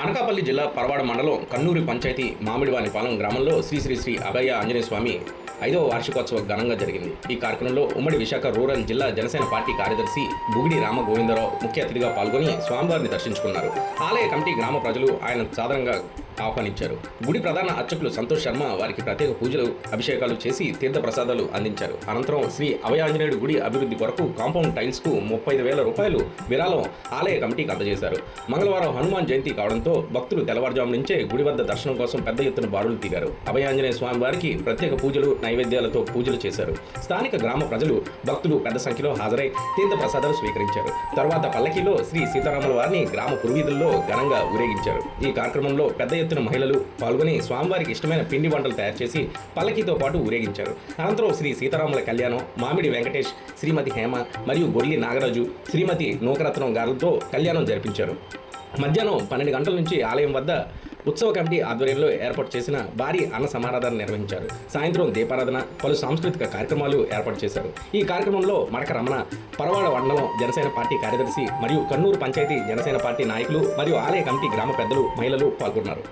అనకాపల్లి జిల్లా పరవాడ మండలం కన్నూరి పంచాయతీ మామిడివానిపాలెం గ్రామంలో శ్రీ శ్రీ శ్రీ అభయ ఆంజనేయ స్వామి 5వ వార్షికోత్సవం ఘనంగా జరిగింది. ఈ కార్యక్రమంలో ఉమ్మడి విశాఖ రూరల్ జిల్లా జనసేన పార్టీ కార్యదర్శి బుగిడి రామగోవిందరావు ముఖ్య అతిథిగా పాల్గొని స్వామివారిని దర్శించుకున్నారు. ఆలయ కమిటీ గ్రామ ప్రజలు ఆయన సాదరంగా ఆహ్వానించారు. గుడి ప్రధాన అర్చకులు సంతోష్ శర్మ వారికి ప్రత్యేక పూజలు అభిషేకాలు చేసి తీర్థ ప్రసాదాలు అందించారు. అనంతరం శ్రీ అభయాంజనేయుడు గుడి అభివృద్ధి కొరకు కాంపౌండ్ టైల్స్ కు 35,000 రూపాయలు విరాళం ఆలయ కమిటీకి అందజేశారు. మంగళవారం హనుమాన్ జయంతి కావడంతో భక్తులు తెల్లవారుజాము నుంచే గుడి వద్ద దర్శనం కోసం పెద్ద ఎత్తున బారులు తీరారు. అభయాంజనేయ స్వామి వారికి ప్రత్యేక పూజలు నైవేద్యాలతో పూజలు చేశారు. స్థానిక గ్రామ ప్రజలు భక్తులు పెద్ద సంఖ్యలో హాజరై తీర్థ ప్రసాదాలు స్వీకరించారు. తర్వాత పల్లకీలో శ్రీ సీతారాముల వారిని గ్రామ పురువీధుల్లో ఘనంగా ఊరేగించారు. ఈ కార్యక్రమంలో పెద్ద ఎత్తున మహిళలు పాల్గొని స్వామివారికి ఇష్టమైన పిండి వంటలు తయారు చేసి పల్లకీతో పాటు ఊరేగించారు. అనంతరం శ్రీ సీతారాముల కళ్యాణం, మామిడి వెంకటేష్, శ్రీమతి హేమ మరియు గొర్లి నాగరాజు, శ్రీమతి నూకరత్నం గారులతో కళ్యాణం జరిపించారు. మధ్యాహ్నం 12 గంటల నుంచి ఆలయం వద్ద ఉత్సవ కమిటీ ఆధ్వర్యంలో ఏర్పాటు చేసిన భారీ అన్న సమారాధన నిర్వహించారు. సాయంత్రం దీపారాధన, పలు సాంస్కృతిక కార్యక్రమాలు ఏర్పాటు చేశారు. ఈ కార్యక్రమంలో మడక రమణ, పరవాడ మండలం జనసేన పార్టీ కార్యదర్శి మరియు కన్నూరు పంచాయతీ జనసేన పార్టీ నాయకులు మరియు ఆలయ కమిటీ గ్రామ పెద్దలు, మహిళలు పాల్గొన్నారు.